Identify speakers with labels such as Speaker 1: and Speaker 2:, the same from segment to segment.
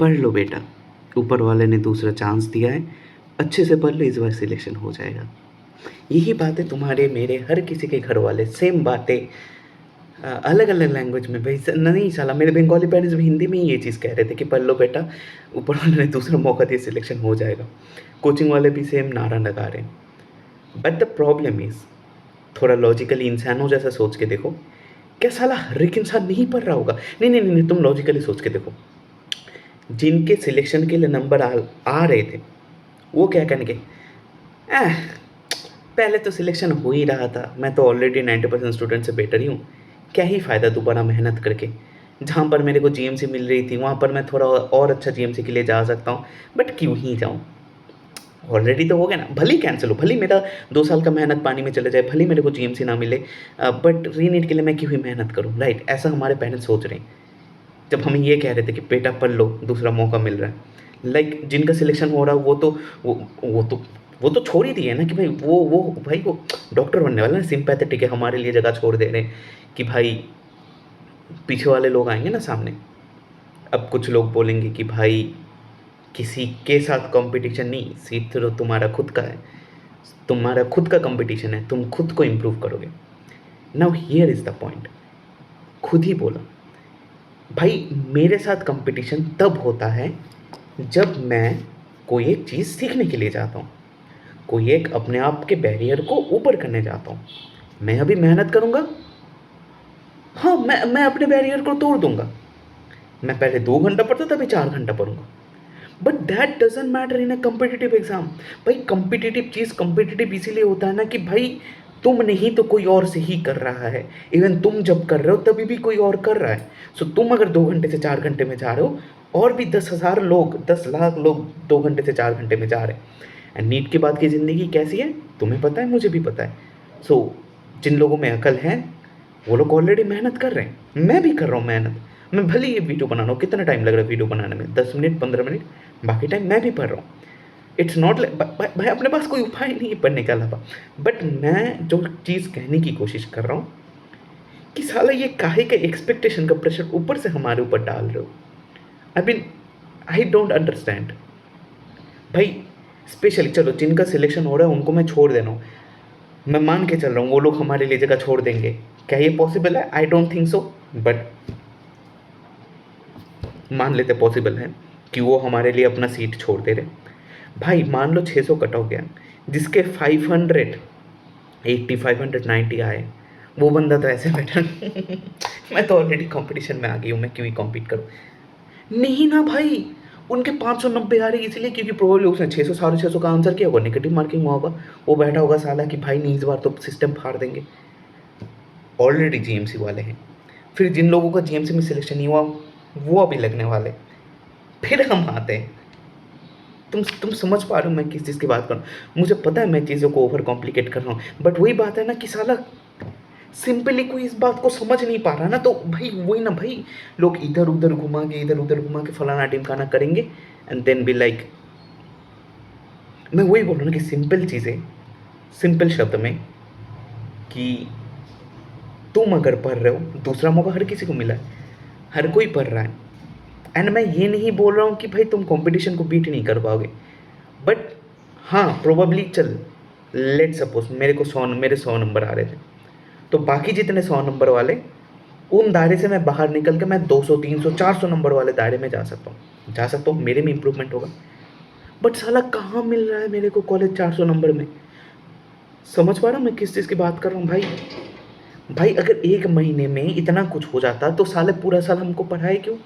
Speaker 1: पढ़ लो बेटा, ऊपर वाले ने दूसरा चांस दिया है, अच्छे से पढ़ लो, इस बार सिलेक्शन हो जाएगा। यही बातें तुम्हारे मेरे हर किसी के घर वाले सेम बातें अलग अलग लैंग्वेज में भाई नहीं साला मेरे बंगाली पेरेंट्स भी हिंदी में ही ये चीज़ कह रहे थे कि पढ़ लो बेटा, ऊपर वाले ने दूसरा मौका दिया, सिलेक्शन हो जाएगा। कोचिंग वाले भी सेम नारा लगा रहे हैं। बट द प्रॉब्लम इज़, थोड़ा लॉजिकली इंसानों जैसा सोच के देखो, क्या साला हर एक इंसान नहीं पढ़ रहा होगा? नहीं नहीं नहीं, तुम लॉजिकली सोच के देखो, जिनके सिलेक्शन के लिए नंबर आ रहे थे वो क्या कहेंगे, पहले तो सिलेक्शन हो ही रहा था, मैं तो ऑलरेडी 90% स्टूडेंट से बेटर ही हूँ, क्या ही फ़ायदा दोबारा मेहनत करके। जहाँ पर मेरे को जीएमसी मिल रही थी वहाँ पर मैं थोड़ा और अच्छा जीएमसी के लिए जा सकता हूँ, बट क्यों ही जाऊँ, ऑलरेडी तो हो गया ना, भले ही कैंसिल हो, भले ही मेरा 2 साल का मेहनत पानी में चले जाए, भले ही मेरे को जीएमसी ना मिले, बट रीनीट के लिए मैं क्यों ही मेहनत करूँ, राइट? ऐसा हमारे पेरेंट्स सोच रहे हैं जब हमें ये कह रहे थे कि बेटा पढ़ लो, दूसरा मौका मिल रहा है। लाइक जिनका सिलेक्शन हो रहा है वो तो छोड़ ही दिए ना कि भाई वो डॉक्टर बनने वाला है, सिंपैथेटिक है, हमारे लिए जगह छोड़ दे रहे हैं कि भाई पीछे वाले लोग आएंगे ना सामने। अब कुछ लोग बोलेंगे कि भाई किसी के साथ कंपटीशन नहीं, सीट तो तुम्हारा खुद का है, तुम्हारा खुद का कंपटीशन है, तुम खुद को इम्प्रूव करोगे। Now here is the point, खुद ही बोला भाई, मेरे साथ कंपटीशन तब होता है जब मैं कोई एक चीज़ सीखने के लिए जाता हूँ, कोई एक अपने आप के बैरियर को ऊपर करने जाता हूँ। मैं अभी मेहनत करूँगा, हाँ मैं अपने बैरियर को तोड़ दूंगा। मैं पहले 2 घंटा पढ़ता था, अभी 4 घंटा पढ़ूंगा। But that doesn't matter in a competitive exam. भाई कम्पिटिटिव चीज़ कम्पिटिटिव इसीलिए होता है ना कि भाई तुम नहीं तो कोई और से ही कर रहा है, इवन तुम जब कर रहे हो तभी भी कोई और कर रहा है। सो तुम अगर 2 घंटे से 4 घंटे में जा रहे हो, और भी 10,000 लोग, 10 लाख लोग 2 घंटे से 4 घंटे में जा रहे हैं। एंड नीट के बाद की ज़िंदगी कैसी है तुम्हें पता है, मुझे भी पता है। सो जिन लोगों में अकल है वो लोग ऑलरेडी मेहनत कर रहे हैं, मैं भी कर रहा हूँ मेहनत। मैं भले ये वीडियो बना रहा हूँ, कितना टाइम लग रहा है वीडियो बनाने में, 10 मिनट 15 मिनट, बाकी टाइम मैं भी पढ़ रहा हूँ। इट्स नॉट लाइक भाई अपने पास कोई उपाय नहीं है पढ़ने के अलावा। बट मैं जो चीज़ कहने की कोशिश कर रहा हूँ कि साला ये काहे का एक्सपेक्टेशन का प्रेशर ऊपर से हमारे ऊपर डाल रहे हो। I mean I don't understand भाई। स्पेशली चलो जिनका सिलेक्शन हो रहा है उनको मैं छोड़ दे रहा हूँ, मैं मान के चल रहा हूँ वो लोग हमारे लिए जगह छोड़ देंगे, क्या ये पॉसिबल है? I don't think so, but मान लेते पॉसिबल है कि वो हमारे लिए अपना सीट छोड़ दे रहे। भाई मान लो 600 कट हो गया, जिसके 580 590 आए, वो बंदा तो ऐसे बैठा मैं तो ऑलरेडी कंपटीशन में आ गई हूँ, मैं क्यों ही कॉम्पीट करूँ? नहीं ना भाई, उनके 590 आ रही इसलिए क्योंकि प्रोबेबली उसने 600 650 का आंसर किया होगा, नेगेटिव मार्किंग हुआ होगा, वो बैठा होगा साला कि भाई नहीं इस बार तो सिस्टम फाड़ देंगे। ऑलरेडी जीएमसी वाले हैं, फिर जिन लोगों का जीएमसी में सिलेक्शन नहीं हुआ वो अभी लगने वाले, फिर हम आते हैं। तुम समझ पा रहे हो मैं किस चीज़ की बात कर रहा हूँ? मुझे पता है मैं चीज़ों को ओवर कॉम्प्लिकेट कर रहा हूँ, बट वही बात है ना कि साला सिंपली कोई इस बात को समझ नहीं पा रहा ना, तो भाई वही ना भाई, लोग इधर उधर घुमा के फलाना ढिमकाना करेंगे एंड देन बी लाइक, मैं वही बोल रहा हूँ ना कि सिंपल चीज़ें सिंपल शब्द में, कि तुम अगर पढ़ रहे हो, दूसरा मौका हर किसी को मिला है, हर कोई पढ़ रहा है। एंड मैं ये नहीं बोल रहा हूँ कि भाई तुम कंपटीशन को बीट नहीं कर पाओगे, बट हाँ प्रोबेबली चल लेट सपोज मेरे 100 नंबर आ रहे थे, तो बाकी जितने 100 नंबर वाले, उन दायरे से मैं बाहर निकल के मैं 200 300 400 नंबर वाले दायरे में जा सकता हूँ, मेरे में इंप्रूवमेंट होगा। बट साला कहाँ मिल रहा है मेरे को कॉलेज 400 नंबर में? समझ पा रहा हूँ मैं किस चीज़ की बात कर रहा हूँ भाई? भाई अगर 1 महीने में इतना कुछ हो जाता तो साले पूरा साल हमको पढ़ाए क्यों?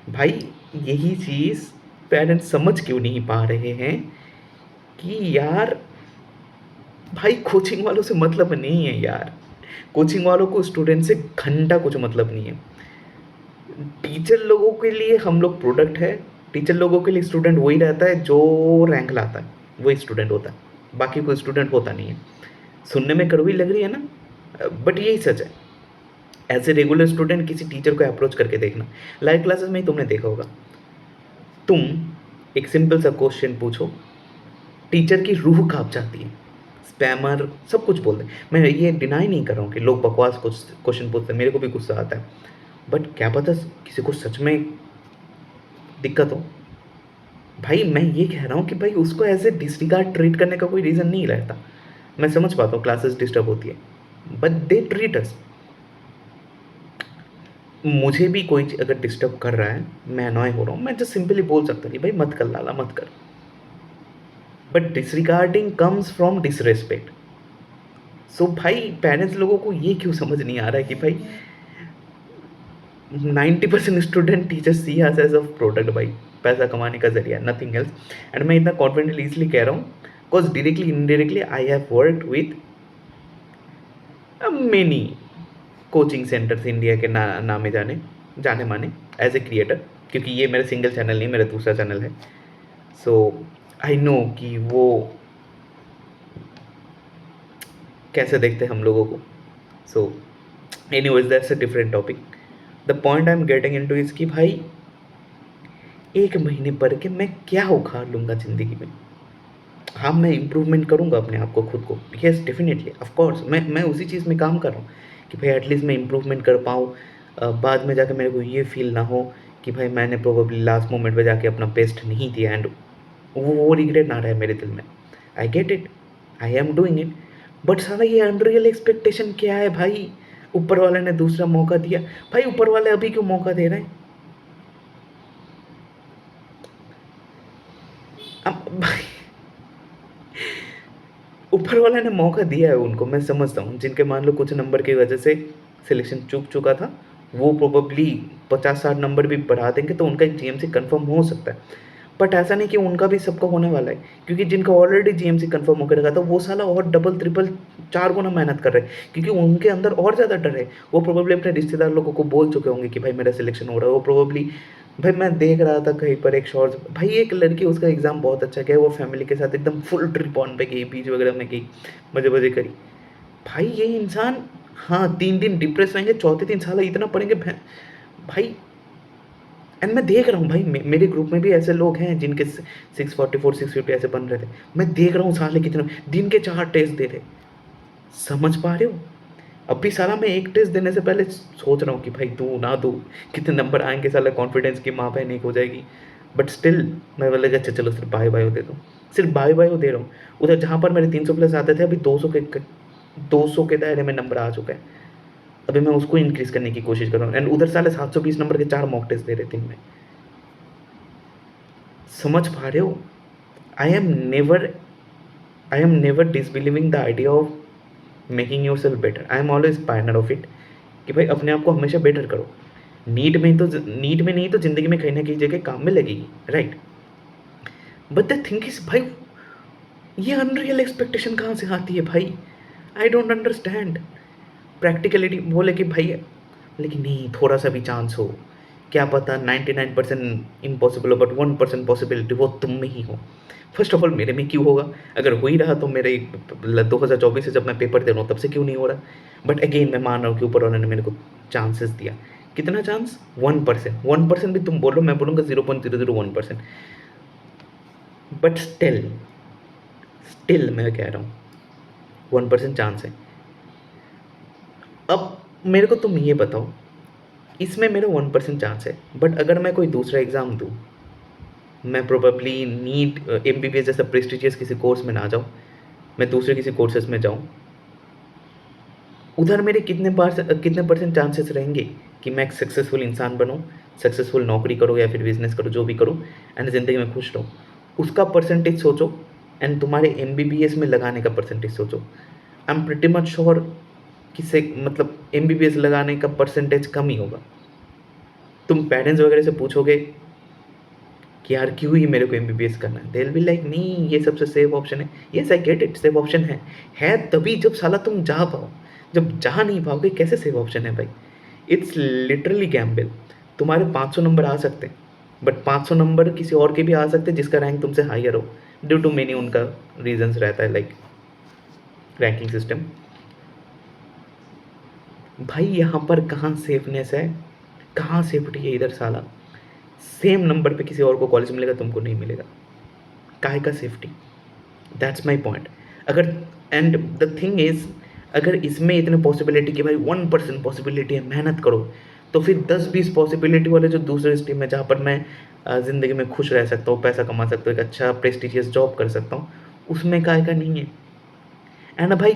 Speaker 1: भाई यही चीज़ पेरेंट्स समझ क्यों नहीं पा रहे हैं कि यार भाई कोचिंग वालों से मतलब नहीं है यार, कोचिंग वालों को स्टूडेंट से घंटा कुछ मतलब नहीं है। टीचर लोगों के लिए हम लोग प्रोडक्ट है, टीचर लोगों के लिए स्टूडेंट वही रहता है जो रैंक लाता है, वही स्टूडेंट होता है, बाकी कोई स्टूडेंट होता नहीं है। सुनने में कड़वी लग रही है ना, बट यही सच है। एज ए रेगुलर स्टूडेंट किसी टीचर को अप्रोच करके देखना, लाइव क्लासेस में ही तुमने देखा होगा, तुम एक सिंपल सा क्वेश्चन पूछो, टीचर की रूह काँप जाती है, स्पैमर सब कुछ बोलते हैं। मैं ये डिनाई नहीं कर रहा हूँ कि लोग बकवास क्वेश्चन पूछते हैं, मेरे को भी गुस्सा आता है, बट क्या पता किसी को सच में दिक्कत हो। भाई मैं ये कह रहा हूँ कि भाई उसको ऐसे डिसरिगार्ड ट्रीट करने का कोई रीज़न नहीं रहता। मैं समझ पाता हूँ क्लासेस डिस्टर्ब होती है, बट दे ट्रीट अस। मुझे भी कोई अगर डिस्टर्ब कर रहा है, मैं अनॉय हो रहा हूँ, मैं जस्ट सिंपली बोल सकता हूँ कि भाई मत कर लाला, मत कर। But disregarding comes from disrespect. So भाई पेरेंट्स लोगों को ये क्यों समझ नहीं आ रहा है कि भाई 90% student teachers see us as a product भाई, पैसा कमाने का जरिया, नथिंग एल्स। एंड मैं इतना कॉन्फिडेंटली इसलिए कह रहा हूँ because directly indirectly I have worked with many coaching centres India के नामे जाने जाने माने एज ए क्रिएटर, क्योंकि ये मेरा सिंगल चैनल नहीं, मेरा दूसरा चैनल है। सो आई नो कि वो कैसे देखते हैं हम लोगों को। So anyways that's a different topic. The point I am getting into is कि भाई 1 महीने पढ़ के मैं क्या उखाड़ लूँगा ज़िंदगी में। हाँ, मैं इम्प्रूवमेंट करूँगा अपने आप को, खुद को। येस डेफ़िनेटली, ऑफ़ कोर्स मैं उसी चीज़ में काम कर रहा हूँ कि भाई एटलीस्ट मैं इम्प्रूवमेंट कर पाऊँ। बाद में जाके मेरे को ये फ़ील ना हो कि भाई मैंने प्रोबेबली लास्ट मोमेंट पे जाके अपना बेस्ट नहीं दिया, एंड वो रिग्रेट ना रहे मेरे दिल में। I get it, I am doing it, but साला ये अनरियल एक्सपेक्टेशन क्या है भाई? ऊपर वाले ने दूसरा मौका दिया, भाई ऊपर वाले अभी क्यों मौका दे रहे हैं? अब भाई ऊपर वाले ने मौका दिया है उनको, मैं समझता हूँ, जिनके मान लो कुछ नंबर की वजह से सिलेक्शन चूक चुका था, वो प्रोबेबली 50-60 नंबर भी बढ़ा देंगे तो उनका एक जीएमसी कंफर्म हो सकता है। बट ऐसा नहीं कि उनका भी सबका होने वाला है, क्योंकि जिनका ऑलरेडी जीएमसी कंफर्म होकर रखा था वो साला और डबल ट्रिपल 4 गुना मेहनत कर रहे हैं, क्योंकि उनके अंदर और ज़्यादा डर है। वो प्रोबेबली अपने रिश्तेदार लोगों को बोल चुके होंगे कि भाई मेरा सिलेक्शन हो रहा है। वो प्रोबेबली, भाई मैं देख रहा था कहीं पर एक शॉर्ट्स, भाई एक लड़की, उसका एग्ज़ाम बहुत अच्छा गया, वो फैमिली के साथ एकदम फुल ट्रिप ऑन पे गई, बीच वगैरह में गई, मज़े-मज़े करी। भाई ये इंसान, हाँ, 3 दिन डिप्रेस रहेंगे, चौथे दिन साला इतना पढ़ेंगे भाई। एंड मैं देख रहा हूँ भाई, मेरे ग्रुप में भी ऐसे लोग हैं जिनके 644 650 ऐसे बन रहे थे। मैं देख रहा हूँ साले कितने दिन के 4 टेस्ट दे रहे। समझ पा रहे हो? अभी साला मैं एक टेस्ट देने से पहले सोच रहा हूँ कि भाई दूँ ना दूँ, कितने नंबर आएंगे, साला कॉन्फिडेंस की माँ बहन एक हो जाएगी। बट स्टिल मैं बोला कि अच्छा चलो सिर्फ बाय बायो दे दो, सिर्फ बाय बायो दे रहा हूँ। उधर जहाँ पर मेरे 300 प्लस आते थे, अभी 200 के दायरे में नंबर आ चुका है। अभी मैं उसको इंक्रीज़ करने की कोशिश कर रहा हूँ, एंड उधर साले 720 नंबर के 4 मॉक टेस्ट दे रहे दिन में। समझ पा रहे हो? I am never I am never disbelieving the idea of making yourself better. I am always partner of it कि भाई अपने आप को हमेशा बेटर करो। नीड में नहीं तो ज़िंदगी में कहीं ना कहीं जगह काम में लगेगी, right? But the thing is भाई, ये अनरियल एक्सपेक्टेशन कहाँ से आती है भाई? I don't understand. प्रैक्टिकलिटी बोले कि भाई, लेकिन नहीं, थोड़ा सा भी चांस हो, क्या पता 99% इम्पॉसिबल हो, बट 1% पॉसिबिलिटी वो तुम में ही हो। फर्स्ट ऑफ ऑल मेरे में क्यों होगा? अगर हो ही रहा तो मेरे 2024 से जब मैं पेपर दे रहा हूँ तब से क्यों नहीं हो रहा? बट अगेन मैं मान रहा हूँ कि ऊपर वाले ने मेरे को चांसेस दिया। कितना चांस? 1%। 1% भी तुम बोलो, मैं बोलूँगा 0.001%। बट स्टिल मैं कह रहा हूँ 1% चांस है। अब मेरे को तुम ये बताओ, इसमें मेरा 1% चांस है, बट अगर मैं कोई दूसरा एग्ज़ाम दूँ, मैं प्रोबेबली नीट एमबीबीएस जैसा प्रेस्टिजियस किसी कोर्स में ना जाऊँ, मैं दूसरे किसी कोर्सेज में जाऊँ, उधर मेरे कितने परसेंट चांसेस रहेंगे कि मैं एक सक्सेसफुल इंसान बनूँ, सक्सेसफुल नौकरी करूँ या फिर बिजनेस करूँ, जो भी करूँ, एंड ज़िंदगी में खुश रहूँ। उसका परसेंटेज सोचो, एंड तुम्हारे एमबीबीएस में लगाने का परसेंटेज सोचो। I am pretty much sure कि से मतलब एमबीबीएस लगाने का परसेंटेज कम ही होगा। तुम पेरेंट्स वगैरह से पूछोगे कि यार क्यों ही मेरे को एमबीबीएस करना है, दे विल बी लाइक नहीं, ये सबसे सेफ ऑप्शन है। Yes I get it, safe option है तभी जब साला तुम जा पाओ। जब जा नहीं पाओगे कैसे सेफ ऑप्शन है भाई? It's literally Gamble. तुम्हारे 500 नंबर आ सकते हैं, बट 500 नंबर किसी और के भी आ सकते हैं जिसका रैंक तुमसे हायर हो, ड्यू टू मेनी उनका रीजंस रहता है, लाइक रैंकिंग सिस्टम। भाई यहाँ पर कहाँ सेफनेस है, कहाँ सेफ्टी है इधर साला? सेम नंबर पे किसी और को कॉलेज मिलेगा, तुमको नहीं मिलेगा, काहे का सेफ्टी? That's my point. अगर, एंड द थिंग इज, अगर इसमें इतने पॉसिबिलिटी कि भाई 1% पॉसिबिलिटी है, मेहनत करो, तो फिर 10-20 पॉसिबिलिटी वाले जो दूसरे स्ट्रीम है जहाँ पर मैं ज़िंदगी में खुश रह सकता हूँ, पैसा कमा सकता हूँ, एक अच्छा प्रेस्टिजियस जॉब कर सकता हूँ, उसमें काहे का नहीं है। एंड भाई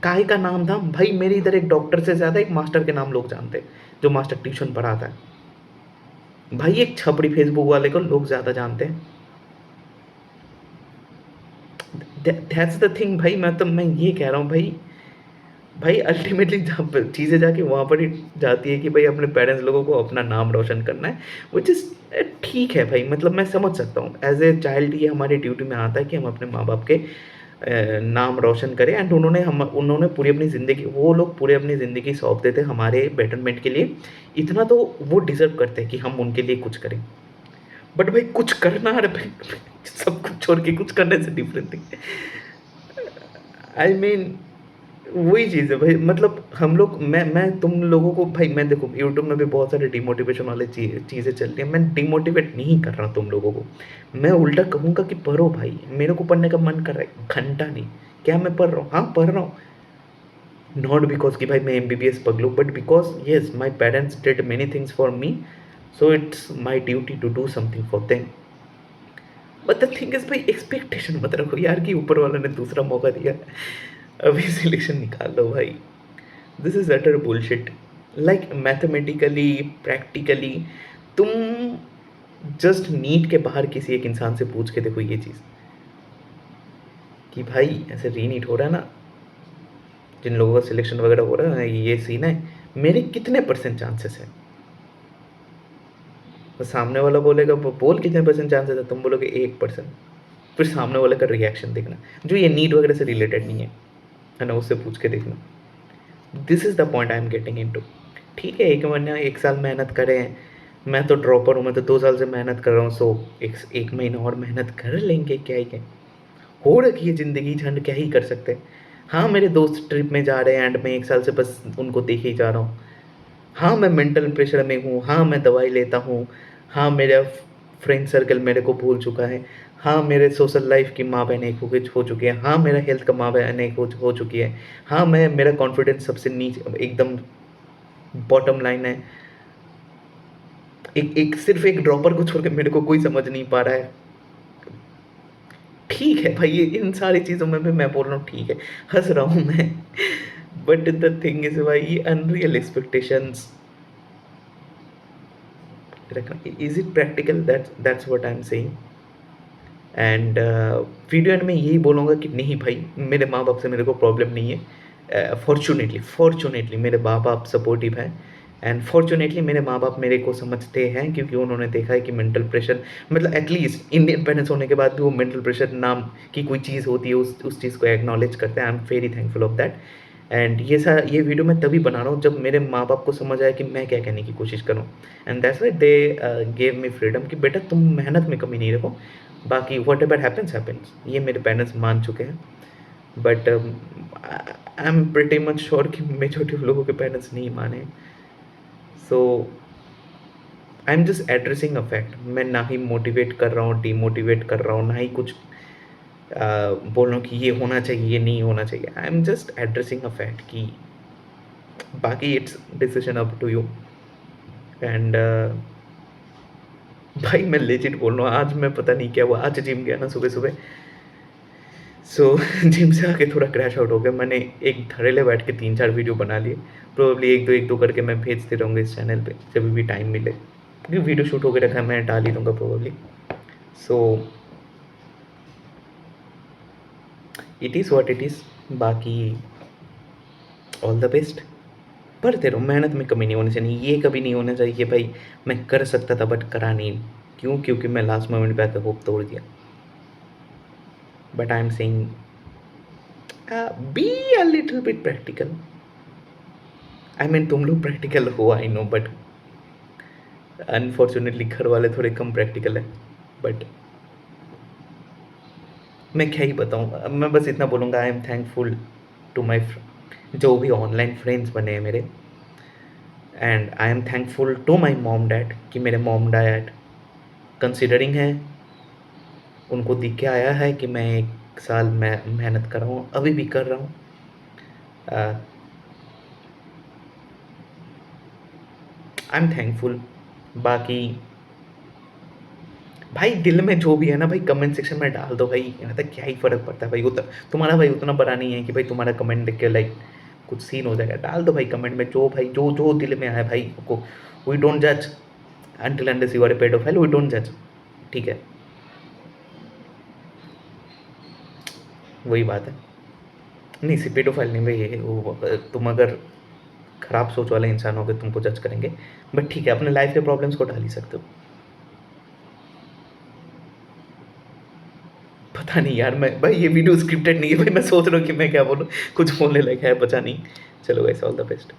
Speaker 1: काहे का नाम धाम, भाई मेरे इधर एक डॉक्टर से ज़्यादा एक मास्टर के नाम लोग जानते हैं, जो मास्टर ट्यूशन पढ़ाता है। भाई एक छपड़ी फेसबुक वाले को लोग ज़्यादा जानते हैं। दैट्स द थिंग भाई, मैं ये कह रहा हूँ भाई, अल्टीमेटली जहाँ पे चीज़ें जाके वहाँ पर ही जाती है कि भाई अपने पेरेंट्स लोगों को अपना नाम रोशन करना है, व्हिच इज़ ठीक है भाई, मतलब मैं समझ सकता हूँ। एज़ ए चाइल्ड ये हमारी ड्यूटी में आता है कि हम अपने माँ-बाप के नाम रोशन करें, एंड उन्होंने पूरी अपनी ज़िंदगी, वो लोग पूरी अपनी ज़िंदगी सौंप देते हैं हमारे बेटरमेंट के लिए। इतना तो वो डिज़र्व करते हैं कि हम उनके लिए कुछ करें। बट भाई कुछ करना, अरे भाई सब कुछ छोड़ के कुछ करने से डिफरेंट थिंग। आई मीन वही चीज़ है भाई, मतलब हम लोग, मैं तुम लोगों को भाई, मैं देखो यूट्यूब में भी बहुत सारे डिमोटिवेशन वाले चीज़ें चल रही हैं, मैं डिमोटिवेट नहीं कर रहा तुम लोगों को। मैं उल्टा कहूँगा कि पढ़ो भाई, मेरे को पढ़ने का मन कर रहा है, घंटा नहीं। क्या मैं पढ़ रहा हूँ? हाँ, पढ़ रहा हूँ। नॉट बिकॉज़ कि भाई मैं एमबीबीएस पढ़ लूँ, but because yes my parents did many things for me, so it's my duty to do something for them. But the thing is भाई, एक्सपेक्टेशन मत रखो यार कि ऊपर वाले ने दूसरा मौका दिया, अभी सिलेक्शन निकाल लो भाई। This is utter bullshit. Like mathematically, practically, तुम जस्ट नीट के बाहर किसी एक इंसान से पूछ के देखो ये चीज़, कि भाई ऐसे रीनीट हो रहा है ना, जिन लोगों का सिलेक्शन वगैरह हो रहा है, ये सीन है, मेरे कितने परसेंट चांसेस है? तो सामने वाला बोलेगा, बोल कितने परसेंट चांसेस है, तुम बोलोगे 1%। फिर सामने वाले का रिएक्शन देखना, जो ये नीट वगैरह से रिलेटेड नहीं है ना, उससे पूछ के देखना। This is the point I am getting into. ठीक है, 1 महीना 1 साल मेहनत करें, मैं तो ड्रॉपर हूँ, मैं तो 2 साल से मेहनत कर रहा हूँ, सो 1 महीना और मेहनत कर लेंगे, क्या ही क्या। हो रखी है ज़िंदगी झंड, क्या ही कर सकते हैं। हाँ, मेरे दोस्त ट्रिप में जा रहे हैं एंड मैं 1 साल से बस उनको देखे ही जा रहा हूँ। हाँ, मैं मेंटल प्रेशर में हूँ, हाँ, मैं दवाई लेता हूँ, हाँ, मेरा फ्रेंड सर्कल मेरे को भूल चुका है, हाँ, मेरे सोशल लाइफ़ की माँ-बहन एक हो चुकी है, हाँ, मेरा हेल्थ का माँ-बहन एक हो चुकी है, हाँ, मेरा कॉन्फिडेंस सबसे एकदम बॉटम लाइन है। एक एक सिर्फ़ एक ड्रॉपर को छोड़ के मेरे को कोई समझ नहीं पा रहा है। ठीक है भाई, ये इन सारी चीज़ों में भी मैं बोल रहा हूँ ठीक है, हँस रहा हूँ मैं। बट द थिंग इज़ भाई, ये अनरियल एक्सपेक्टेशंस रखना, is it practical? That's what I am saying. And video and में यही बोलूँगा कि नहीं भाई, मेरे माँ-बाप से मेरे को प्रॉब्लम नहीं है। फॉर्च्यूनेटली मेरे माँ-बाप सपोर्टिव हैं, एंड फॉर्च्यूनेटली मेरे माँ-बाप मेरे को समझते हैं, क्योंकि उन्होंने देखा है कि मेंटल प्रेशर, मतलब एटलीस्ट इंडियन पेरेंट्स होने के बाद भी वो मेंटल प्रेशर नाम की कोई चीज़ होती है, उस चीज़ को एक्नॉलेज करते हैं। I am very thankful of that. And ये वीडियो मैं तभी बना रहा हूँ जब मेरे माँ-बाप को समझ आया कि मैं क्या कहने की कोशिश कर रहा हूँ, and that's why they give me freedom कि बेटा तुम मेहनत में कमी नहीं रखो, बाकी व्हाटएवर हैपेंस हैपेंस। ये मेरे पेरेंट्स मान चुके हैं। But I am pretty much sure कि मेजॉरिटी ऑफ लोगों के पेरेंट्स नहीं माने। So I am just addressing a fact. मैं ना ही मोटिवेट कर रहा हूँ, डिमोटिवेट कर रहा हूँ, ना ही कुछ बोल रहा हूँ कि ये होना चाहिए, ये नहीं होना चाहिए। I am just addressing a fact कि बाकी it's decision up to you. And भाई मैं लेजिट बोल रहा हूँ, आज मैं पता नहीं क्या हुआ, आज जिम गया ना सुबह-सुबह, सो जिम से आके थोड़ा क्रैश आउट हो गया। मैंने एक धड़ल्ले बैठ के 3-4 वीडियो बना लिए। प्रोबेबली 1-2 करके मैं भेजते रहूँगा इस चैनल पे, जब भी टाइम मिले। क्योंकि वीडियो शूट होके रखा है, मैं डाल ही दूँगा probably. So it is what it is. बाकी ऑल द बेस्ट। पढ़ते रहो, मेहनत में कमी नहीं होनी चाहिए। ये कभी नहीं होना चाहिए कि भाई मैं कर सकता था बट करा नहीं। क्यों? क्योंकि मैं लास्ट मोमेंट पे आके होप तोड़ दिया। But I am saying be a little bit practical. I mean तुम लोग प्रैक्टिकल हो, आई नो, बट अनफॉर्चुनेटली घर वाले थोड़े कम प्रैक्टिकल है। बट मैं क्या ही बताऊँ, मैं बस इतना बोलूँगा, I am thankful to my जो भी ऑनलाइन फ्रेंड्स बने हैं मेरे, and I am thankful to my mom dad कि मेरे मॉम डैड कंसिडरिंग है। उनको दिख के आया है कि मैं 1 साल मैं मेहनत कर रहा हूँ, अभी भी कर रहा हूँ। आई एम थैंकफुल। बाकी भाई दिल में जो भी है ना भाई कमेंट सेक्शन में डाल दो भाई, मतलब क्या ही फ़र्क पड़ता है भाई, तुम्हारा भाई उतना बड़ा नहीं है कि भाई तुम्हारा कमेंट देख के लाइक कुछ सीन हो जाएगा। डाल दो भाई कमेंट में जो भाई जो दिल में आए भाई को, वी डोंट जज until unless you are a paedophile, we don't जज। ठीक है, वही बात है। नहीं सिर्फ पेडोफाइल नहीं भाई, तुम अगर खराब सोच वाले इंसान हो गए तुमको जज करेंगे, बट ठीक है अपने लाइफ के प्रॉब्लम्स को डाल ही सकते हो। पता नहीं यार, मैं भाई ये वीडियो स्क्रिप्टेड नहीं है भाई, मैं सोच रहा हूँ कि मैं क्या बोलूँ, कुछ बोलने लायक है बचा नहीं। चलो गाइस ऑल द बेस्ट।